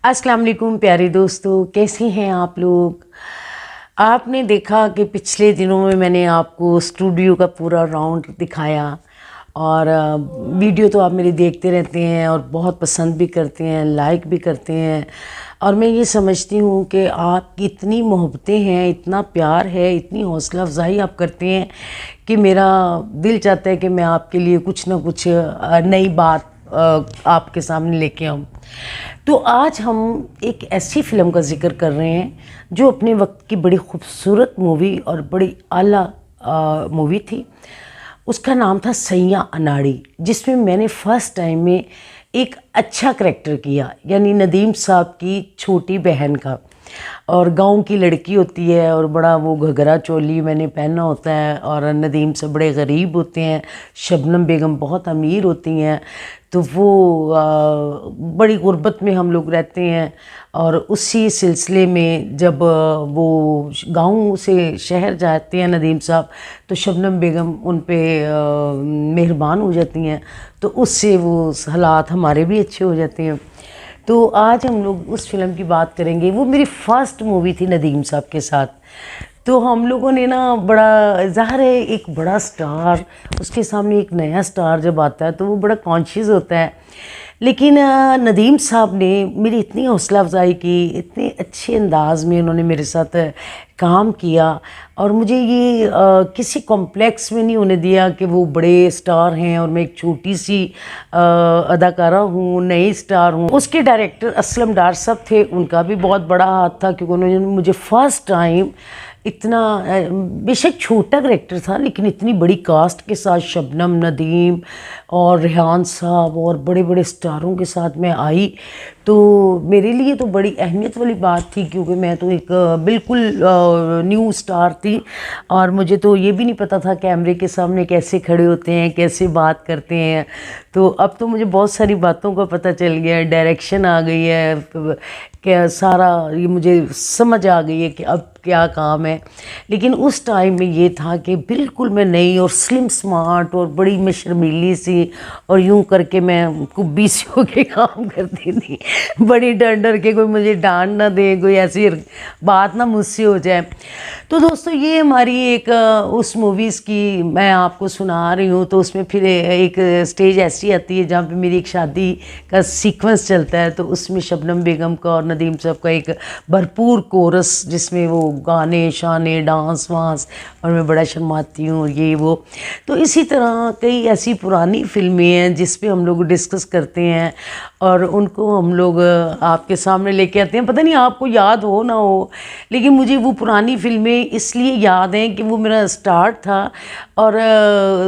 अस्सलाम वालेकुम प्यारे दोस्तों, कैसे हैं आप लोग। आपने देखा कि पिछले दिनों में मैंने आपको स्टूडियो का पूरा राउंड दिखाया और वीडियो तो आप मेरी देखते रहते हैं और बहुत पसंद भी करते हैं, लाइक भी करते हैं। और मैं ये समझती हूँ कि आपकी इतनी मोहब्बतें हैं, इतना प्यार है, इतनी हौसला अफजाई आप करते हैं कि मेरा दिल चाहता है कि मैं आपके लिए कुछ ना कुछ नई बात आपके सामने लेके आऊँ। तो आज हम एक ऐसी फ़िल्म का ज़िक्र कर रहे हैं जो अपने वक्त की बड़ी खूबसूरत मूवी और बड़ी आला मूवी थी। उसका नाम था सैयां अनाड़ी, जिसमें मैंने फ़र्स्ट टाइम में एक अच्छा करैक्टर किया, यानी नदीम साहब की छोटी बहन का। और गांव की लड़की होती है और बड़ा वो घघरा चोली मैंने पहना होता है और नदीम से बड़े गरीब होते हैं, शबनम बेगम बहुत अमीर होती हैं। तो वो बड़ी गुर्बत में हम लोग रहते हैं और उसी सिलसिले में जब वो गांव से शहर जाते हैं नदीम साहब, तो शबनम बेगम उन पे मेहरबान हो जाती हैं, तो उससे वो हालात हमारे भी अच्छे हो जाते हैं। तो आज हम लोग उस फिल्म की बात करेंगे। वो मेरी फ़र्स्ट मूवी थी नदीम साहब के साथ। तो हम लोगों ने ना बड़ा, ज़ाहिर है एक बड़ा स्टार, उसके सामने एक नया स्टार जब आता है तो वो बड़ा कॉन्शियस होता है। लेकिन नदीम साहब ने मेरी इतनी हौसला अफजाई की, इतने अच्छे अंदाज में उन्होंने मेरे साथ काम किया और मुझे ये किसी कॉम्प्लेक्स में नहीं होने दिया कि वो बड़े स्टार हैं और मैं एक छोटी सी अदाकारा हूँ, नई स्टार हूँ। उसके डायरेक्टर असलम डार साहब थे, उनका भी बहुत बड़ा हाथ था क्योंकि उन्होंने मुझे फ़र्स्ट टाइम इतना, बेशक छोटा करैक्टर था लेकिन इतनी बड़ी कास्ट के साथ, शबनम, नदीम और रेहान साहब और बड़े बड़े स्टारों के साथ मैं आई। तो मेरे लिए तो बड़ी अहमियत वाली बात थी क्योंकि मैं तो एक बिल्कुल न्यू स्टार थी और मुझे तो ये भी नहीं पता था कैमरे के सामने कैसे खड़े होते हैं, कैसे बात करते हैं। तो अब तो मुझे बहुत सारी बातों का पता चल गया है, डायरेक्शन आ गई है, क्या सारा ये मुझे समझ आ गई है कि अब क्या काम है। लेकिन उस टाइम में ये था कि बिल्कुल मैं नई और स्लिम स्मार्ट और बड़ी मैं शर्मीली सी और यूं करके मैं कुब्बी सी होके काम करती थी, बड़ी डर डर के कोई मुझे डांट ना दे, कोई ऐसी बात ना मुझसे हो जाए। तो दोस्तों ये हमारी एक उस मूवीज़ की मैं आपको सुना रही हूँ। तो उसमें फिर एक स्टेज ऐसी आती है जहाँ पे मेरी एक शादी का सीक्वेंस चलता है, तो उसमें शबनम बेगम का और नदीम साहब का एक भरपूर कोरस जिसमें वो गाने शाने डांस वांस और मैं बड़ा शर्माती हूँ ये वो। तो इसी तरह कई ऐसी पुरानी फिल्में हैं जिस पे हम लोग डिस्कस करते हैं और उनको हम लोग आपके सामने लेके आते हैं। पता नहीं आपको याद हो ना हो, लेकिन मुझे वो पुरानी फिल्में इसलिए याद हैं कि वो मेरा स्टार्ट था और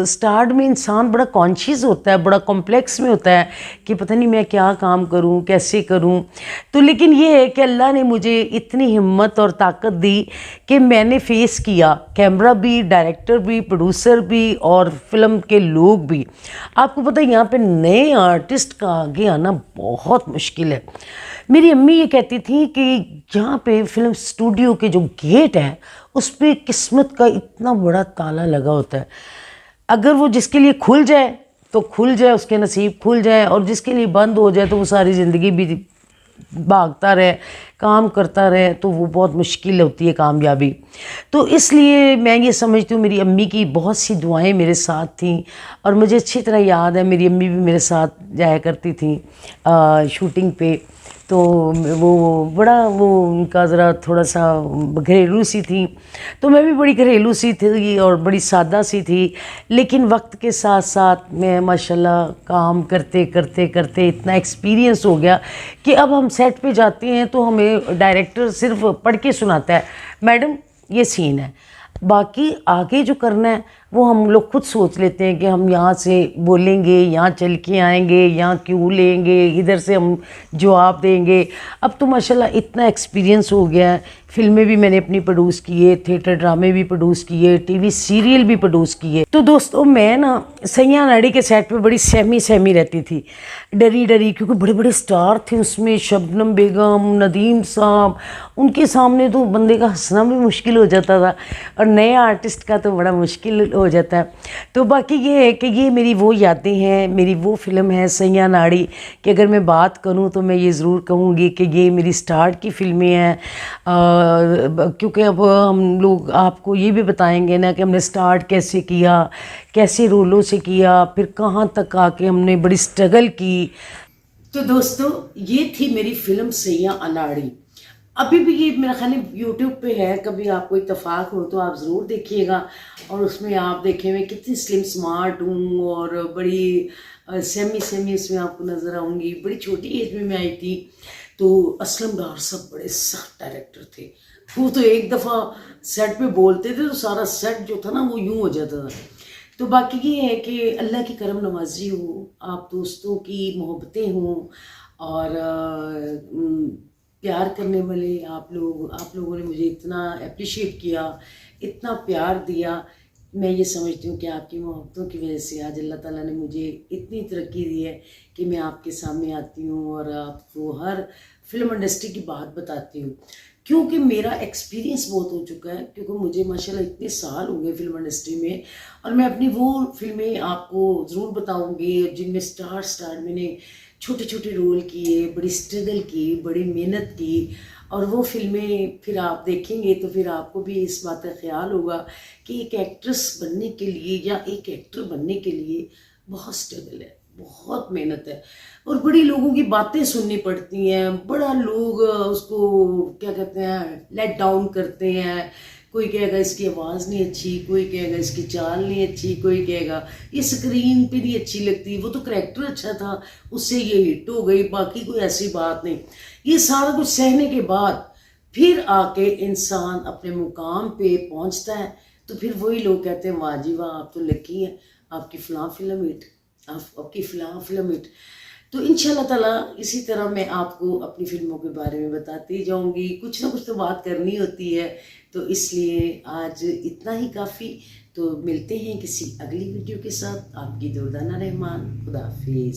स्टार्ट में इंसान बड़ा कॉन्शियस होता है, बड़ा कॉम्प्लेक्स में होता है कि पता नहीं मैं क्या काम करूं, कैसे करूं। तो लेकिन ये है कि अल्लाह ने मुझे इतनी हिम्मत और ताकत दी कि मैंने फेस किया, कैमरा भी, डायरेक्टर भी, प्रोड्यूसर भी और फिल्म के लोग भी। आपको पता है यहाँ पे नए आर्टिस्ट का आगे आना बहुत मुश्किल है। मेरी अम्मी ये कहती थी कि यहाँ पे फिल्म स्टूडियो के जो गेट है उस पर किस्मत का इतना बड़ा ताला लगा होता है। अगर वो जिसके लिए खुल जाए तो खुल जाए, उसके नसीब खुल जाए, और जिसके लिए बंद हो जाए तो वो सारी ज़िंदगी भी भागता रहे, काम करता रहे, तो वो बहुत मुश्किल होती है कामयाबी। तो इसलिए मैं ये समझती हूँ मेरी अम्मी की बहुत सी दुआएं मेरे साथ थीं और मुझे अच्छी तरह याद है मेरी अम्मी भी मेरे साथ जाया करती थी शूटिंग पे। तो वो बड़ा, वो उनका ज़रा थोड़ा सा घरेलू सी थी, तो मैं भी बड़ी घरेलू सी थी और बड़ी सादा सी थी। लेकिन वक्त के साथ साथ मैं माशाल्लाह काम करते करते करते इतना एक्सपीरियंस हो गया कि अब हम सेट पे जाते हैं तो हमें डायरेक्टर सिर्फ पढ़ के सुनाता है, मैडम ये सीन है, बाकी आगे जो करना है वो हम लोग खुद सोच लेते हैं कि हम यहाँ से बोलेंगे, यहाँ चल के आएंगे, यहाँ क्यों लेंगे, इधर से हम जवाब देंगे। अब तो माशाल्लाह इतना एक्सपीरियंस हो गया है फिल्में भी मैंने अपनी प्रोड्यूस किए, थिएटर ड्रामे भी प्रोड्यूस किए, टीवी सीरियल भी प्रोड्यूस किए। तो दोस्तों मैं ना सैयां नाड़ी के सेट पे बड़ी सहमी सहमी रहती थी, डरी डरी, क्योंकि बड़े बड़े स्टार थे उसमें, शबनम बेगम, नदीम साहब, उनके सामने तो बंदे का हंसना भी मुश्किल हो जाता था, और नए आर्टिस्ट का तो बड़ा मुश्किल हो जाता है। तो बाकी ये है कि ये मेरी वो यादें हैं, मेरी वो फिल्म है सैयां नाड़ी, कि अगर मैं बात करूं तो मैं ये ज़रूर कहूँगी कि ये मेरी स्टार्ट की फिल्में हैं। क्योंकि अब हम लोग आपको ये भी बताएंगे ना कि हमने स्टार्ट कैसे किया, कैसे रोलों से किया, फिर कहाँ तक आके हमने बड़ी स्ट्रगल की। तो दोस्तों ये थी मेरी फिल्म सैयां अनाड़ी। अभी भी ये मेरा ख्याल यूट्यूब पे है, कभी आपको इत्तेफाक हो तो आप ज़रूर देखिएगा। और उसमें आप देखें मैं कितनी स्लिम स्मार्ट हूँ, और बड़ी सेमी सेमी इसमें आपको नज़र आऊँगी। बड़ी छोटी एज में मैं आई थी। तो असलम डार साहब बड़े सख्त डायरेक्टर थे। वो तो एक दफ़ा सेट पे बोलते थे तो सारा सेट जो था ना वो यूँ हो जाता था। तो बाकी ये है कि अल्लाह की करम नवाजी हो, आप दोस्तों की मोहब्बतें हों, और प्यार करने वाले आप लोगों ने मुझे इतना अप्रिशिएट किया, इतना प्यार दिया। मैं ये समझती हूँ कि आपकी मोहब्बतों की वजह से आज अल्लाह ताला ने मुझे इतनी तरक्की दी है कि मैं आपके सामने आती हूँ और आपको हर फिल्म इंडस्ट्री की बात बताती हूँ, क्योंकि मेरा एक्सपीरियंस बहुत हो चुका है। क्योंकि मुझे माशाल्लाह इतने साल हो गए फिल्म इंडस्ट्री में, और मैं अपनी वो फिल्में आपको ज़रूर बताऊँगी जिनमें स्टार मैंने छोटे छोटे रोल किए, बड़ी स्ट्रगल की, बड़ी मेहनत की। और वो फिल्में फिर आप देखेंगे तो फिर आपको भी इस बात का ख्याल होगा कि एक एक्ट्रेस बनने के लिए या एक एक्टर बनने के लिए बहुत स्ट्रगल है, बहुत मेहनत है, और बड़ी लोगों की बातें सुननी पड़ती हैं। बड़ा लोग उसको क्या कहते हैं, लेट डाउन करते हैं। कोई कहेगा इसकी आवाज़ नहीं अच्छी, कोई कहेगा इसकी चाल नहीं अच्छी, कोई कहेगा ये स्क्रीन पे नहीं अच्छी लगती, वो तो करैक्टर अच्छा था उससे ये हिट हो गई, बाकी कोई ऐसी बात नहीं। ये सारा कुछ सहने के बाद फिर आके इंसान अपने मुकाम पे पहुंचता है, तो फिर वही लोग कहते हैं वाह जी वाह, आप तो लकी हैं, आपकी फ़लाँ फिल्म हिट, आपकी फ़लाँ फिल्म हिट। तो इंशाल्लाह ताला इसी तरह मैं आपको अपनी फिल्मों के बारे में बताती जाऊंगी। कुछ ना कुछ तो बात करनी होती है, तो इसलिए आज इतना ही काफ़ी। तो मिलते हैं किसी अगली वीडियो के साथ। आपकी दुर्दाना रहमान, खुदा हाफिज़।